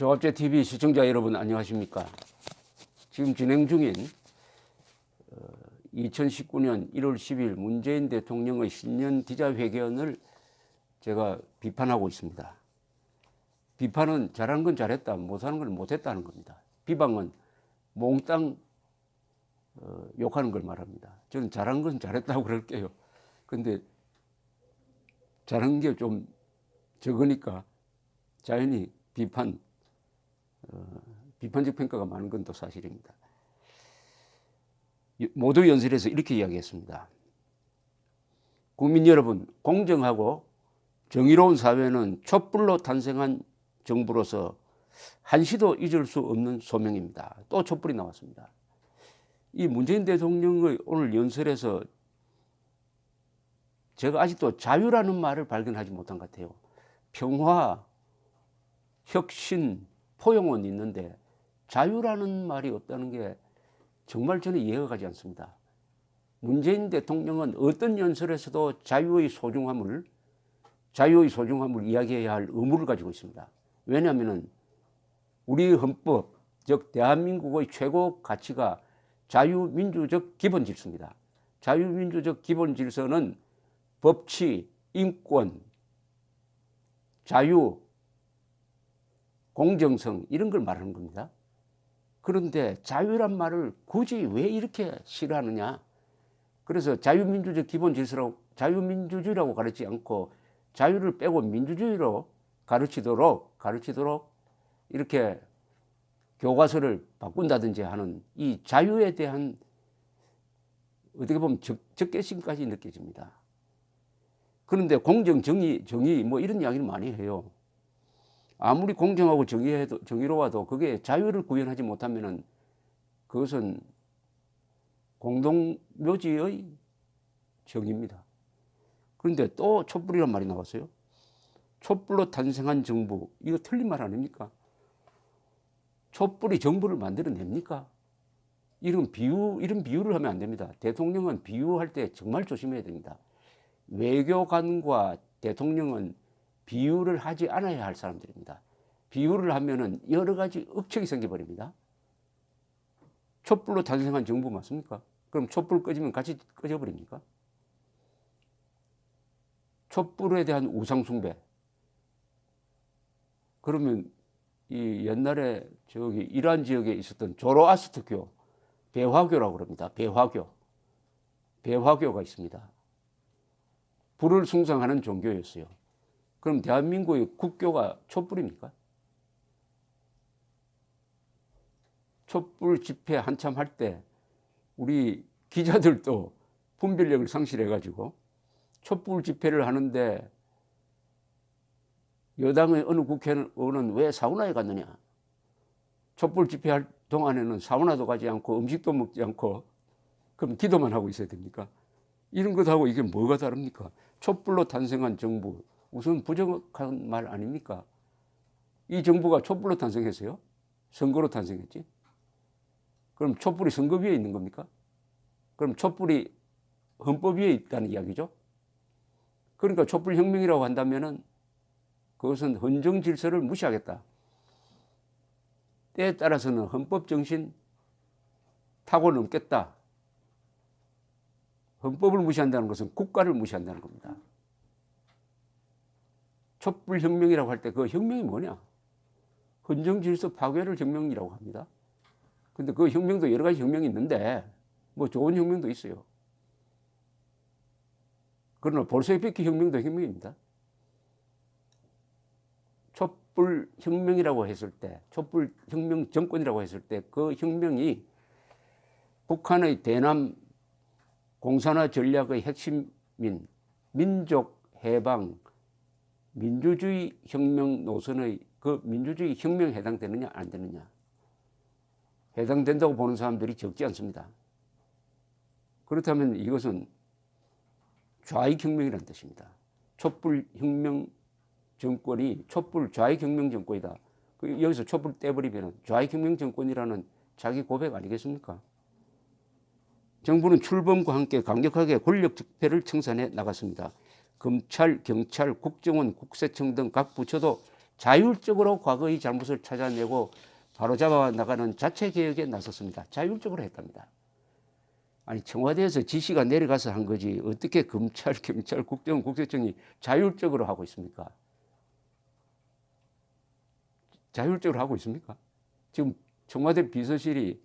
조합제TV 시청자 여러분 안녕하십니까. 지금 진행 중인 2019년 1월 10일 문재인 대통령의 신년 기자회견을 제가 비판하고 있습니다. 비판은 잘하는 건 잘했다, 못하는 건 못했다는 겁니다. 비방은 몽땅 욕하는 걸 말합니다. 저는 잘한 건 잘했다고 그럴게요. 근데 잘한 게 좀 적으니까 자연히 비판적 평가가 많은 건 또 사실입니다. 모두 연설에서 이렇게 이야기했습니다. 국민 여러분, 공정하고 정의로운 사회는 촛불로 탄생한 정부로서 한시도 잊을 수 없는 소명입니다. 또 촛불이 나왔습니다. 이 문재인 대통령의 오늘 연설에서 제가 아직도 자유라는 말을 발견하지 못한 것 같아요. 평화, 혁신, 포용은 있는데 자유라는 말이 없다는 게 정말 저는 이해가 가지 않습니다. 문재인 대통령은 어떤 연설에서도 자유의 소중함을 이야기해야 할 의무를 가지고 있습니다. 왜냐하면 우리 헌법, 즉 대한민국의 최고 가치가 자유민주적 기본질서입니다. 자유민주적 기본질서는 법치, 인권, 자유, 공정성 이런 걸 말하는 겁니다. 그런데 자유란 말을 굳이 왜 이렇게 싫어하느냐. 그래서 자유민주적 자유민주주의라고 가르치지 않고 자유를 빼고 민주주의로 가르치도록 이렇게 교과서를 바꾼다든지 하는 이 자유에 대한 어떻게 보면 적개심까지 느껴집니다. 그런데 공정, 정의 뭐 이런 이야기를 많이 해요. 아무리 공정하고 정의로워도 그게 자유를 구현하지 못하면은 그것은 공동묘지의 정의입니다. 그런데 또 촛불이란 말이 나왔어요. 촛불로 탄생한 정부, 이거 틀린 말 아닙니까? 촛불이 정부를 만들어냅니까? 이런 비유를 하면 안 됩니다. 대통령은 비유할 때 정말 조심해야 됩니다. 외교관과 대통령은 비유를 하지 않아야 할 사람들입니다. 비유를 하면은 여러 가지 억측이 생겨버립니다. 촛불로 탄생한 정부 맞습니까? 그럼 촛불 꺼지면 같이 꺼져버립니까? 촛불에 대한 우상숭배. 그러면 이 옛날에 저기 이란 지역에 있었던 조로아스트교, 배화교라고 그럽니다. 배화교가 있습니다. 불을 숭상하는 종교였어요. 그럼 대한민국의 국교가 촛불입니까? 촛불 집회 한참 할 때 우리 기자들도 분별력을 상실해가지고 촛불 집회를 하는데 여당의 어느 국회의원은 왜 사우나에 갔느냐. 촛불 집회할 동안에는 사우나도 가지 않고 음식도 먹지 않고 그럼 기도만 하고 있어야 됩니까? 이런 것하고 이게 뭐가 다릅니까? 촛불로 탄생한 정부, 우선 부정확한 말 아닙니까? 이 정부가 촛불로 탄생했어요? 선거로 탄생했지? 그럼 촛불이 선거 위에 있는 겁니까? 그럼 촛불이 헌법 위에 있다는 이야기죠? 그러니까 촛불혁명이라고 한다면은 그것은 헌정 질서를 무시하겠다. 때에 따라서는 헌법 정신 타고 넘겠다. 헌법을 무시한다는 것은 국가를 무시한다는 겁니다. 촛불혁명이라고 할 때 그 혁명이 뭐냐? 헌정질서 파괴를 혁명이라고 합니다. 근데 그 혁명도 여러 가지 혁명이 있는데 뭐 좋은 혁명도 있어요. 그러나 볼셰비키 혁명도 혁명입니다. 촛불혁명이라고 했을 때, 촛불혁명 정권이라고 했을 때 그 혁명이 북한의 대남 공산화 전략의 핵심인 민족 해방, 민주주의 혁명 노선의 그 민주주의 혁명에 해당되느냐 안 되느냐. 해당된다고 보는 사람들이 적지 않습니다. 그렇다면 이것은 좌익혁명이라는 뜻입니다. 촛불혁명 정권이 촛불 좌익혁명 정권이다. 여기서 촛불 떼버리면 좌익혁명 정권이라는 자기 고백 아니겠습니까? 정부는 출범과 함께 강력하게 권력 적폐를 청산해 나갔습니다. 검찰, 경찰, 국정원, 국세청 등 각 부처도 자율적으로 과거의 잘못을 찾아내고 바로잡아 나가는 자체 개혁에 나섰습니다. 자율적으로 했답니다. 아니 청와대에서 지시가 내려가서 한 거지 어떻게 검찰, 경찰, 국정, 국세청이 자율적으로 하고 있습니까? 자율적으로 하고 있습니까? 지금 청와대 비서실이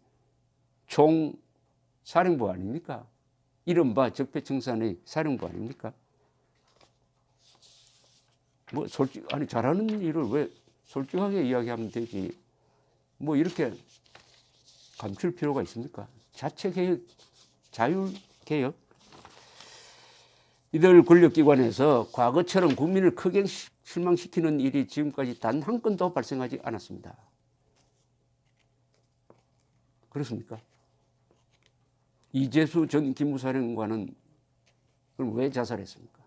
총사령부 아닙니까? 이른바 적폐청산의 사령부 아닙니까? 뭐 아니 잘하는 일을 왜 솔직하게 이야기하면 되지 뭐 이렇게 감출 필요가 있습니까? 자체 개혁, 자율 개혁. 이들 권력기관에서 과거처럼 국민을 크게 실망시키는 일이 지금까지 단 한 건도 발생하지 않았습니다. 그렇습니까? 이재수 전 기무사령관은 그럼 왜 자살했습니까?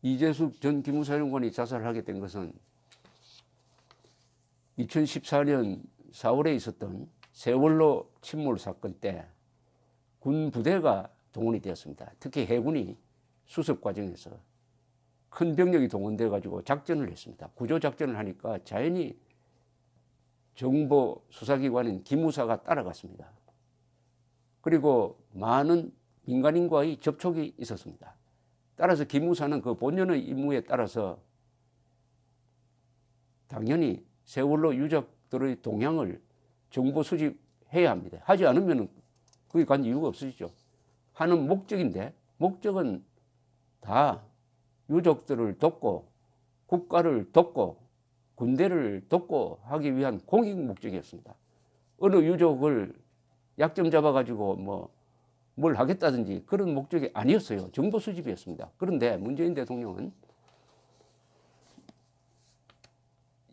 이재수 전 기무사령관이 자살하게 된 것은 2014년 4월에 있었던 세월호 침몰 사건 때 군 부대가 동원이 되었습니다. 특히 해군이 수습 과정에서 큰 병력이 동원돼 가지고 작전을 했습니다. 구조 작전을 하니까 자연히 정보 수사기관인 기무사가 따라갔습니다. 그리고 많은 민간인과의 접촉이 있었습니다. 따라서 기무사는 그 본연의 임무에 따라서 당연히 세월호 유족들의 동향을 정보 수집해야 합니다. 하지 않으면 거기 간 이유가 없으시죠. 하는 목적인데 목적은 다 유족들을 돕고 국가를 돕고 군대를 돕고 하기 위한 공익 목적이었습니다. 어느 유족을 약점 잡아가지고 뭘 하겠다든지 그런 목적이 아니었어요. 정보 수집이었습니다. 그런데 문재인 대통령은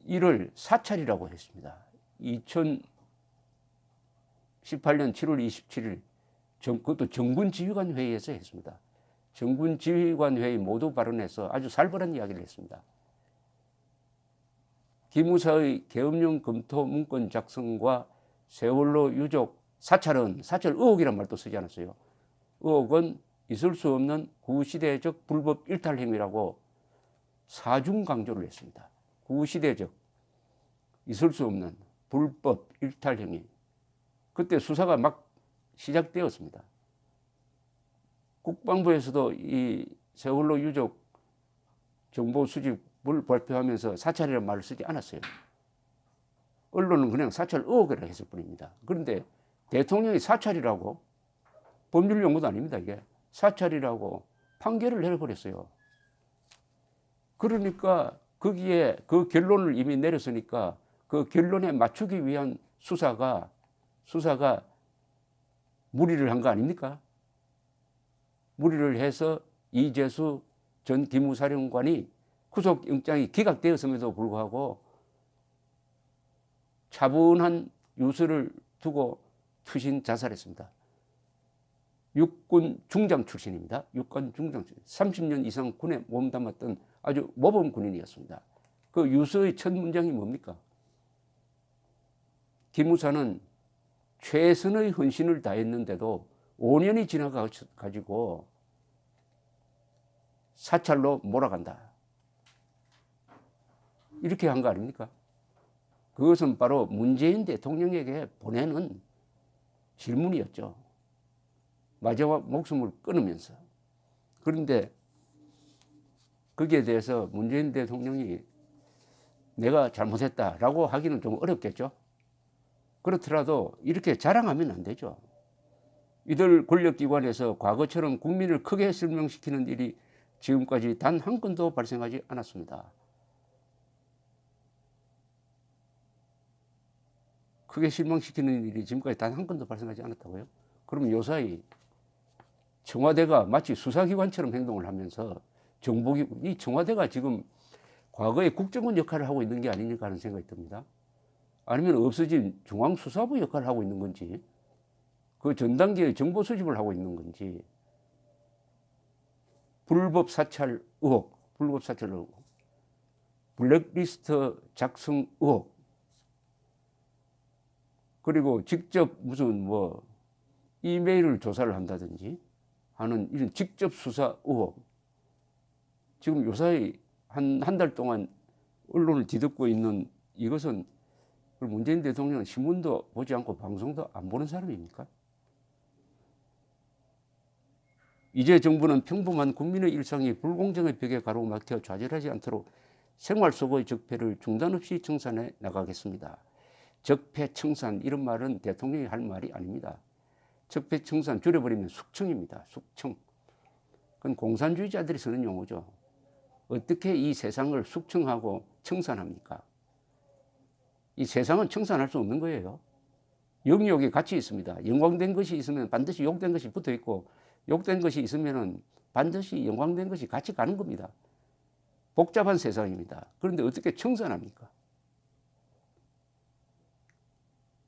이를 사찰이라고 했습니다. 2018년 7월 27일 그것도 정군지휘관 회의에서 했습니다. 정군지휘관 회의 모두 발언해서 아주 살벌한 이야기를 했습니다. 기무사의 계엄령 검토 문건 작성과 세월호 유족 사찰 의혹이란 말도 쓰지 않았어요. 의혹은 있을 수 없는 구시대적 불법 일탈 행위라고 사중 강조를 했습니다. 구시대적 있을 수 없는 불법 일탈 행위. 그때 수사가 막 시작되었습니다. 국방부에서도 이 세월호 유족 정보 수집을 발표하면서 사찰이라는 말을 쓰지 않았어요. 언론은 그냥 사찰 의혹이라고 했을 뿐입니다. 그런데 대통령이 사찰이라고 법률 용어도 아닙니다. 이게 사찰이라고 판결을 내려버렸어요. 그러니까 거기에 그 결론을 이미 내렸으니까 그 결론에 맞추기 위한 수사가 무리를 한 거 아닙니까? 무리를 해서 이재수 전 기무사령관이 구속영장이 기각되었음에도 불구하고 차분한 유서를 두고 투신 자살했습니다. 육군 중장 출신입니다. 육군 중장 출신. 30년 이상 군에 몸담았던 아주 모범 군인이었습니다. 그 유서의 첫 문장이 뭡니까? 기무사는 최선의 헌신을 다했는데도 5년이 지나가지고 사찰로 몰아간다. 이렇게 한 거 아닙니까? 그것은 바로 문재인 대통령에게 보내는 질문이었죠. 마지막 목숨을 끊으면서. 그런데 거기에 대해서 문재인 대통령이 내가 잘못했다라고 하기는 좀 어렵겠죠. 그렇더라도 이렇게 자랑하면 안 되죠. 이들 권력기관에서 과거처럼 국민을 크게 실망시키는 일이 지금까지 단 한 건도 발생하지 않았습니다. 크게 실망시키는 일이 지금까지 단 한 건도 발생하지 않았다고요? 그러면 요사이 청와대가 마치 수사기관처럼 행동을 하면서 이 청와대가 지금 과거에 국정원 역할을 하고 있는 게 아니니까 하는 생각이 듭니다. 아니면 없어진 중앙수사부 역할을 하고 있는 건지 그 전 단계의 정보 수집을 하고 있는 건지 불법 사찰 의혹, 블랙리스트 작성 의혹, 그리고 직접 무슨 이메일을 조사를 한다든지 하는 이런 직접 수사 의혹, 지금 요사이 한 달 동안 언론을 뒤덮고 있는 이것은 문재인 대통령은 신문도 보지 않고 방송도 안 보는 사람입니까? 이제 정부는 평범한 국민의 일상이 불공정의 벽에 가로막혀 좌절하지 않도록 생활 속의 적폐를 중단 없이 청산해 나가겠습니다. 적폐 청산 이런 말은 대통령이 할 말이 아닙니다. 적폐 청산 줄여버리면 숙청입니다. 숙청. 그건 공산주의자들이 쓰는 용어죠. 어떻게 이 세상을 숙청하고 청산합니까? 이 세상은 청산할 수 없는 거예요. 영욕이 같이 있습니다. 영광된 것이 있으면 반드시 욕된 것이 붙어 있고 욕된 것이 있으면 반드시 영광된 것이 같이 가는 겁니다. 복잡한 세상입니다. 그런데 어떻게 청산합니까?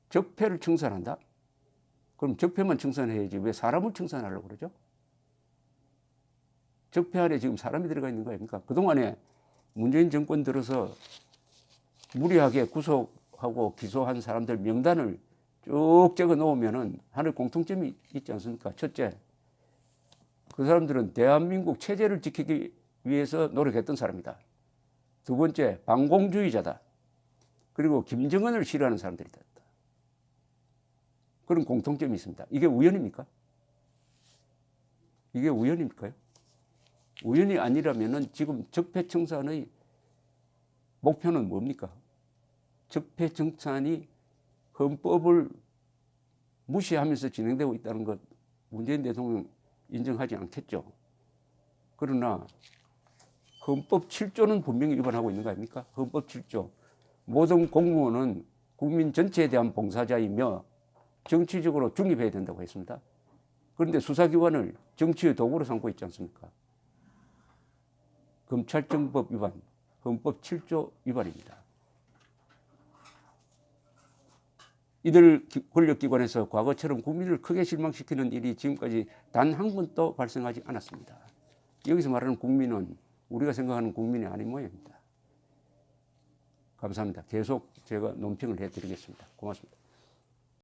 적폐를 청산한다? 그럼 적폐만 청산해야지 왜 사람을 청산하려고 그러죠? 적폐 안에 지금 사람이 들어가 있는 거 아닙니까? 그동안에 문재인 정권 들어서 무리하게 구속하고 기소한 사람들 명단을 쭉 적어 놓으면은 하나의 공통점이 있지 않습니까? 첫째, 그 사람들은 대한민국 체제를 지키기 위해서 노력했던 사람이다. 두 번째, 반공주의자다. 그리고 김정은을 싫어하는 사람들이다. 그런 공통점이 있습니다. 이게 우연입니까? 이게 우연입니까요? 우연이 아니라면은 지금 적폐청산의 목표는 뭡니까? 적폐청산이 헌법을 무시하면서 진행되고 있다는 것 문재인 대통령 인정하지 않겠죠. 그러나 헌법 7조는 분명히 위반하고 있는 거 아닙니까? 헌법 7조. 모든 공무원은 국민 전체에 대한 봉사자이며 정치적으로 중립해야 된다고 했습니다. 그런데 수사기관을 정치의 도구로 삼고 있지 않습니까? 검찰청법 위반, 헌법 7조 위반입니다. 이들 권력기관에서 과거처럼 국민을 크게 실망시키는 일이 지금까지 단 한 번도 발생하지 않았습니다. 여기서 말하는 국민은 우리가 생각하는 국민이 아닌 모양입니다. 감사합니다. 계속 제가 논평을 해드리겠습니다. 고맙습니다.